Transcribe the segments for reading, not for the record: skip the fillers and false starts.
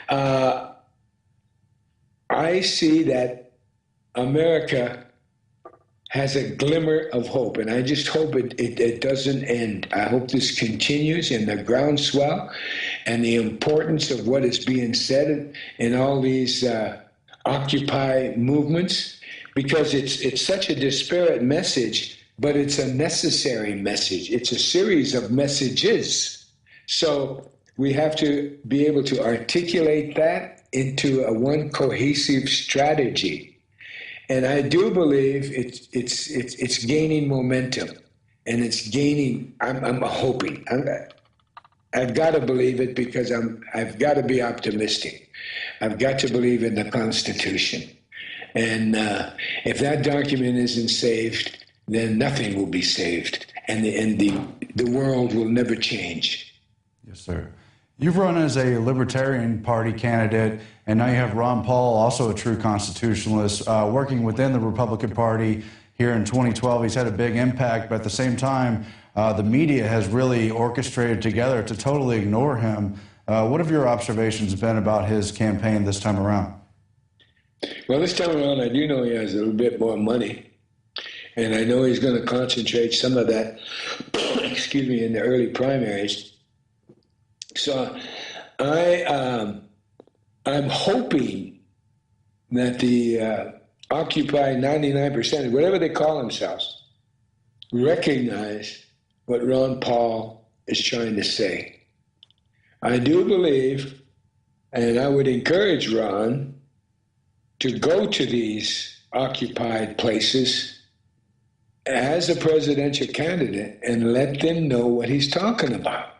Uh, I see that America has a glimmer of hope, and I just hope it doesn't end. I hope this continues in the groundswell and the importance of what is being said in all these Occupy movements, because it's such a disparate message, but it's a necessary message. It's a series of messages. So we have to be able to articulate that into a one cohesive strategy. And I do believe it's gaining momentum, and it's gaining. I'm hoping. I've got to believe it because I've got to be optimistic. I've got to believe in the Constitution, and if that document isn't saved, then nothing will be saved, and the world will never change. Yes, sir. You've run as a Libertarian Party candidate, and now you have Ron Paul, also a true constitutionalist, working within the Republican Party here in 2012. He's had a big impact, but at the same time, the media has really orchestrated together to totally ignore him. What have your observations been about his campaign this time around? Well, this time around, I do know he has a little bit more money, and I know he's going to concentrate some of that, in the early primaries. So I'm hoping that the Occupy 99%, whatever they call themselves, recognize what Ron Paul is trying to say. I do believe, and I would encourage Ron to go to these occupied places as a presidential candidate and let them know what he's talking about.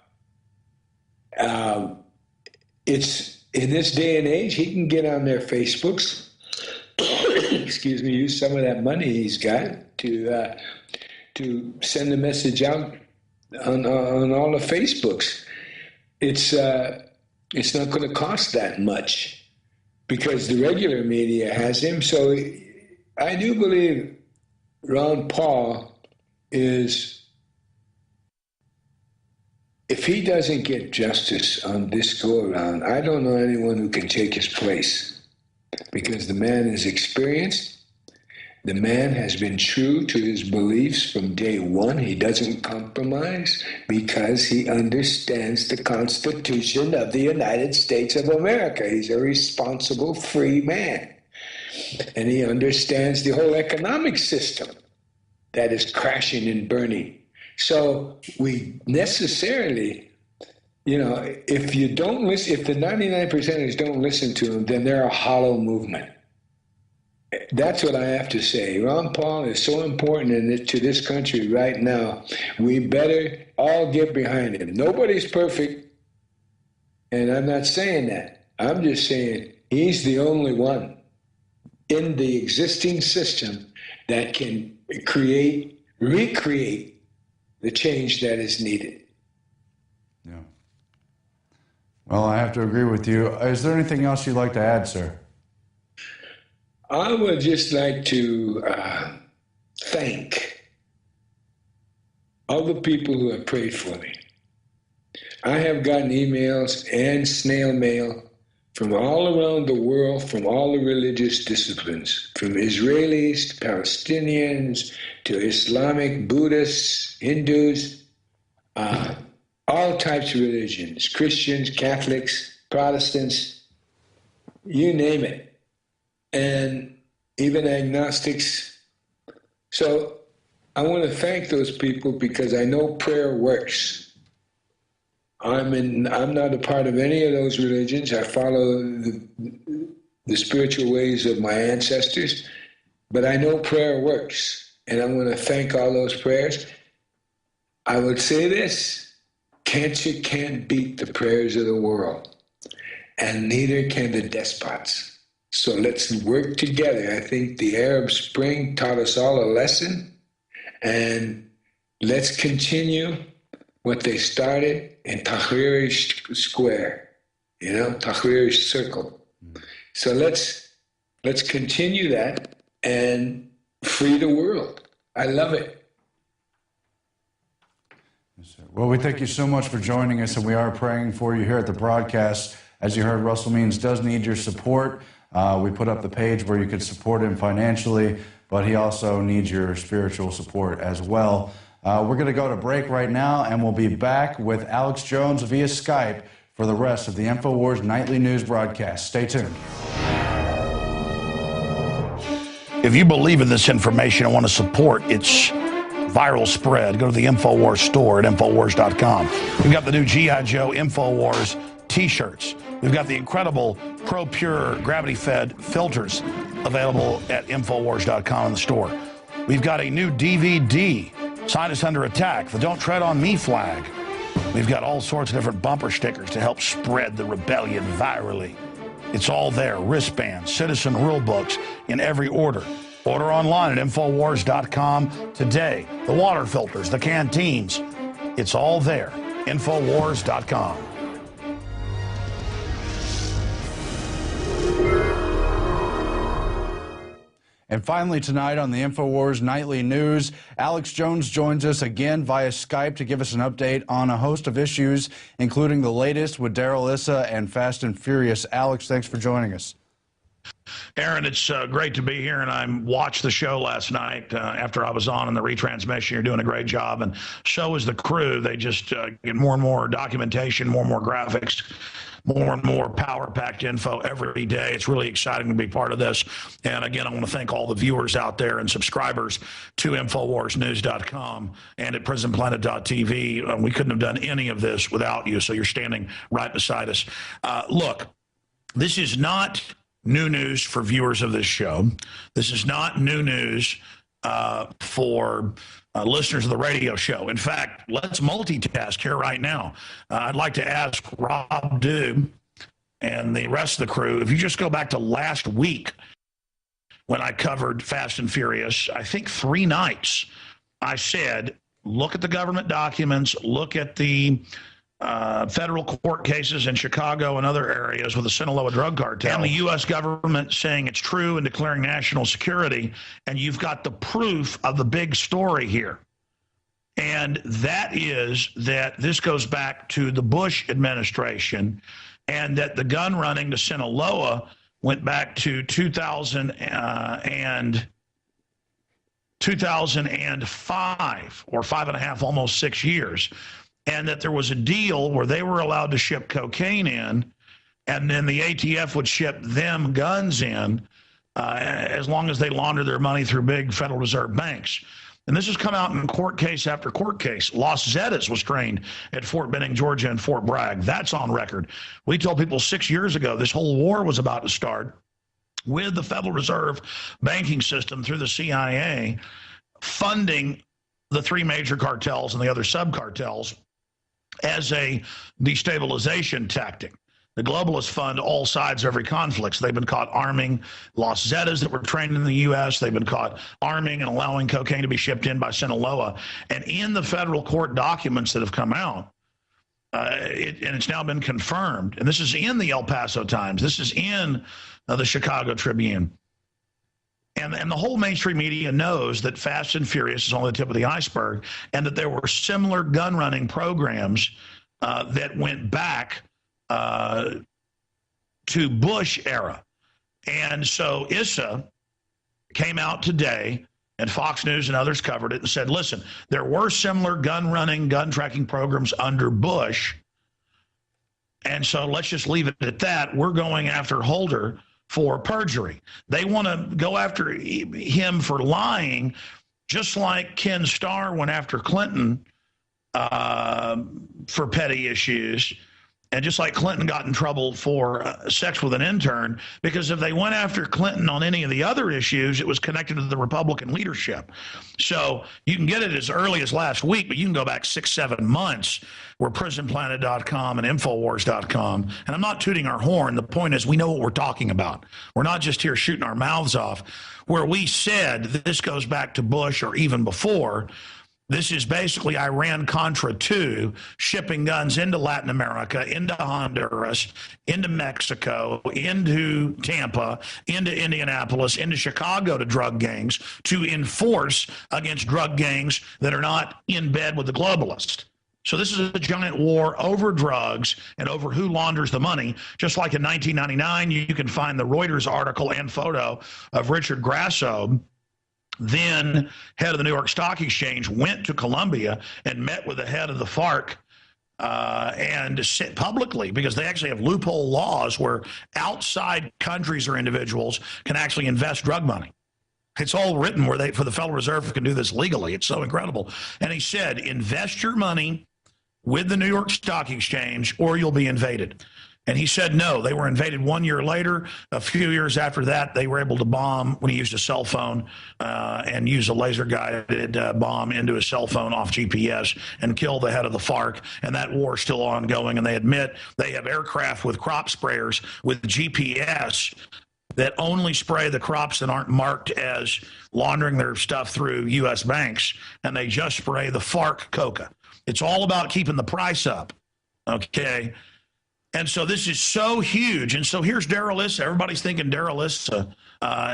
It's in this day and age, he can get on their Facebooks, use some of that money he's got to send a message out on all the Facebooks. It's not going to cost that much because the regular media has him. So I do believe Ron Paul is. If he doesn't get justice on this go-around, I don't know anyone who can take his place, because the man is experienced. The man has been true to his beliefs from day one. He doesn't compromise because he understands the Constitution of the United States of America. He's a responsible, free man. And he understands the whole economic system that is crashing and burning. So we necessarily, if you don't listen, if the 99%ers don't listen to him, then they're a hollow movement. That's what I have to say. Ron Paul is so important to this country right now. We better all get behind him. Nobody's perfect, and I'm not saying that. I'm just saying he's the only one in the existing system that can recreate the change that is needed. Yeah. Well, I have to agree with you. Is there anything else you'd like to add, sir? I would just like to thank all the people who have prayed for me. I have gotten emails and snail mail from all around the world, from all the religious disciplines, from Israelis to Palestinians to Islamic, Buddhists, Hindus, all types of religions, Christians, Catholics, Protestants, you name it, and even agnostics. So I want to thank those people because I know prayer works. I'm not a part of any of those religions. I follow the spiritual ways of my ancestors, but I know prayer works, and I want to thank all those prayers. I would say this: cancer can't beat the prayers of the world, and neither can the despots. So let's work together. I think the Arab Spring taught us all a lesson, and let's continue what they started in Tahrir Square, Tahrir Circle. So let's continue that and free the world. I love it. Yes, sir. Well, we thank you so much for joining us, and we are praying for you here at the broadcast. As you heard, Russell Means does need your support. We put up the page where you could support him financially, but he also needs your spiritual support as well. We're going to go to break right now, and we'll be back with Alex Jones via Skype for the rest of the Infowars Nightly News broadcast. Stay tuned. If you believe in this information and want to support its viral spread, go to the Infowars store at Infowars.com. We've got the new G.I. Joe Infowars t-shirts. We've got the incredible Pro Pure gravity-fed filters available at Infowars.com in the store. We've got a new DVD, Scientists Under Attack, the Don't Tread on Me flag. We've got all sorts of different bumper stickers to help spread the rebellion virally. It's all there, wristbands, citizen rule books in every order. Order online at Infowars.com today. The water filters, the canteens, it's all there. Infowars.com. And finally tonight on the Infowars Nightly News, Alex Jones joins us again via Skype to give us an update on a host of issues, including the latest with Daryl Issa and Fast and Furious. Alex, thanks for joining us. Aaron, it's great to be here, and I watched the show last night after I was on in the retransmission. You're doing a great job, and so is the crew. They just get more and more documentation, more and more graphics, more and more power-packed info every day. It's really exciting to be part of this. And again, I want to thank all the viewers out there and subscribers to InfoWarsNews.com and at PrisonPlanet.tv. We couldn't have done any of this without you, so you're standing right beside us. Look, this is not new news for viewers of this show. This is not new news for listeners of the radio show. In fact, let's multitask here right now. I'd like to ask Rob Dube and the rest of the crew, if you just go back to last week when I covered Fast and Furious, I think 3 nights, I said, look at the government documents, look at the federal court cases in Chicago and other areas with the Sinaloa drug cartel, and the U.S. government saying it's true and declaring national security, and you've got the proof of the big story here. And that is that this goes back to the Bush administration, and that the gun running to Sinaloa went back to 2005, or 5.5, almost 6 years. And that there was a deal where they were allowed to ship cocaine in, and then the ATF would ship them guns in as long as they laundered their money through big Federal Reserve banks. And this has come out in court case after court case. Los Zetas was trained at Fort Benning, Georgia, and Fort Bragg. That's on record. We told people 6 years ago this whole war was about to start with the Federal Reserve banking system through the CIA funding the 3 major cartels and the other sub-cartels as a destabilization tactic. The globalists fund all sides of every conflict. So they've been caught arming Los Zetas that were trained in the U.S. They've been caught arming and allowing cocaine to be shipped in by Sinaloa. And in the federal court documents that have come out, and it's now been confirmed, and this is in the El Paso Times, this is in the Chicago Tribune, and the whole mainstream media knows that Fast and Furious is only the tip of the iceberg, and that there were similar gun running programs that went back to Bush era. And so Issa came out today, and Fox News and others covered it and said, listen, there were similar gun running, gun tracking programs under Bush. And so let's just leave it at that. We're going after Holder for perjury. They want to go after him for lying, just like Ken Starr went after Clinton for petty issues, and just like Clinton got in trouble for sex with an intern, because if they went after Clinton on any of the other issues, it was connected to the Republican leadership. So you can get it as early as last week, but you can go back 6-7 months. We're PrisonPlanet.com and Infowars.com. And I'm not tooting our horn. The point is we know what we're talking about. We're not just here shooting our mouths off. Where we said this goes back to Bush or even before, this is basically Iran-Contra 2, shipping guns into Latin America, into Honduras, into Mexico, into Tampa, into Indianapolis, into Chicago to drug gangs to enforce against drug gangs that are not in bed with the globalists. So this is a giant war over drugs and over who launders the money. Just like in 1999, you can find the Reuters article and photo of Richard Grasso, then head of the New York Stock Exchange, went to Colombia and met with the head of the FARC and sit publicly, because they actually have loophole laws where outside countries or individuals can actually invest drug money. It's all written where for the Federal Reserve can do this legally. It's so incredible. And he said, invest your money with the New York Stock Exchange or you'll be invaded. And he said no. They were invaded 1 year later. A few years after that, they were able to bomb when he used a cell phone and use a laser-guided bomb into his cell phone off GPS and kill the head of the FARC. And that war is still ongoing. And they admit they have aircraft with crop sprayers with GPS that only spray the crops that aren't marked as laundering their stuff through U.S. banks. And they just spray the FARC coca. It's all about keeping the price up, okay? And so this is so huge. And so here's Darrell Issa. Everybody's thinking Darrell Issa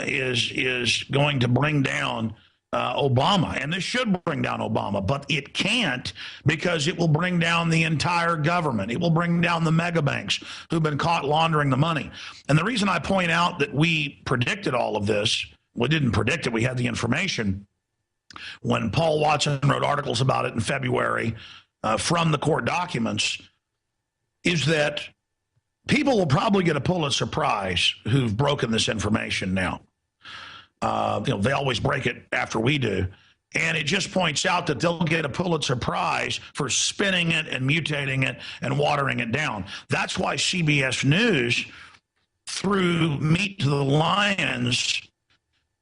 is going to bring down Obama. And this should bring down Obama. But it can't, because it will bring down the entire government. It will bring down the mega banks who've been caught laundering the money. And the reason I point out that we predicted all of this, we didn't predict it, we had the information. When Paul Watson wrote articles about it in February from the court documents, is that people will probably get a Pulitzer Prize who've broken this information now. They always break it after we do. And it just points out that they'll get a Pulitzer Prize for spinning it and mutating it and watering it down. That's why CBS News, through Meet the Lions,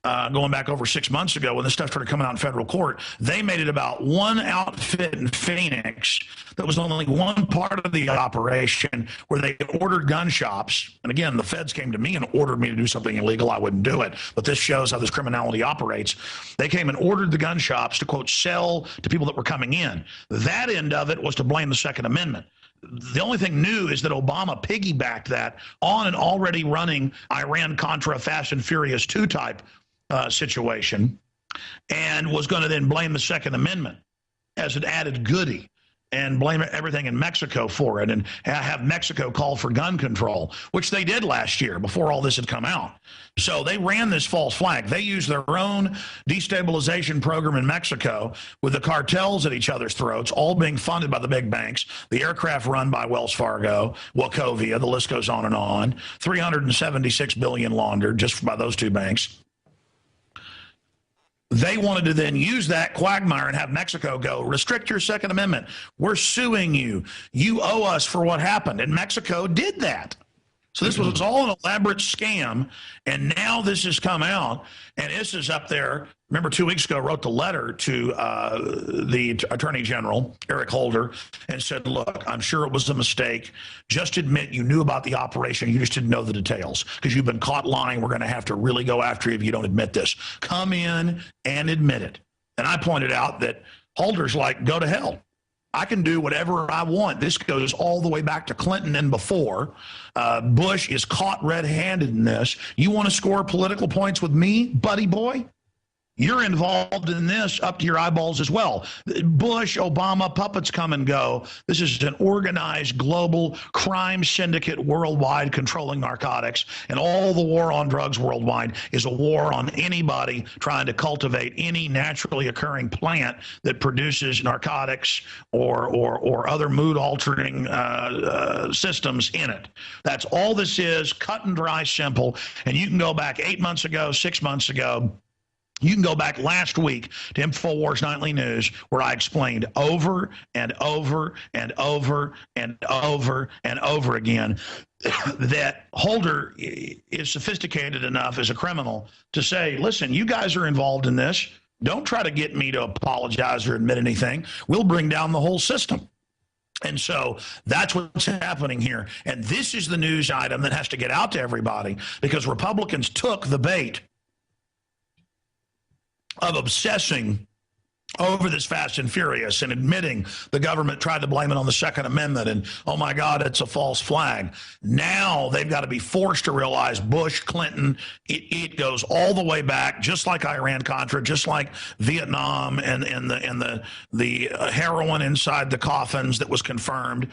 going back over 6 months ago when this stuff started coming out in federal court, they made it about one outfit in Phoenix that was only one part of the operation where they ordered gun shops. And again, the feds came to me and ordered me to do something illegal. I wouldn't do it. But this shows how this criminality operates. They came and ordered the gun shops to, quote, sell to people that were coming in. That end of it was to blame the Second Amendment. The only thing new is that Obama piggybacked that on an already running Iran-Contra Fast and Furious 2 type situation, and was going to then blame the Second Amendment as an added goodie and blame everything in Mexico for it and have Mexico call for gun control, which they did last year before all this had come out. So they ran this false flag. They used their own destabilization program in Mexico with the cartels at each other's throats, all being funded by the big banks, the aircraft run by Wells Fargo, Wachovia, the list goes on and on, $376 billion laundered just by those two banks. They wanted to then use that quagmire and have Mexico go, restrict your Second Amendment. We're suing you. You owe us for what happened. And Mexico did that. So this was all an elaborate scam. And now this has come out. And Issa's up there, remember 2 weeks ago, wrote the letter to the Attorney General, Eric Holder, and said, look, I'm sure it was a mistake. Just admit you knew about the operation. You just didn't know the details because you've been caught lying. We're going to have to really go after you if you don't admit this. Come in and admit it. And I pointed out that Holder's like, go to hell. I can do whatever I want. This goes all the way back to Clinton and before. Bush is caught red-handed in this. You want to score political points with me, buddy boy? You're involved in this up to your eyeballs as well. Bush, Obama, puppets come and go. This is an organized global crime syndicate worldwide controlling narcotics. And all the war on drugs worldwide is a war on anybody trying to cultivate any naturally occurring plant that produces narcotics or other mood-altering systems in it. That's all this is, cut and dry, simple. And you can go back 8 months ago, 6 months ago. You can go back last week to Infowars Nightly News, where I explained over and over and over and over and over again that Holder is sophisticated enough as a criminal to say, listen, you guys are involved in this. Don't try to get me to apologize or admit anything. We'll bring down the whole system. And so that's what's happening here. And this is the news item that has to get out to everybody because Republicans took the bait of obsessing over this Fast and Furious and admitting the government tried to blame it on the Second Amendment and, oh my God, it's a false flag. Now they've got to be forced to realize Bush, Clinton, it goes all the way back, just like Iran-Contra, just like Vietnam and the heroin inside the coffins that was confirmed.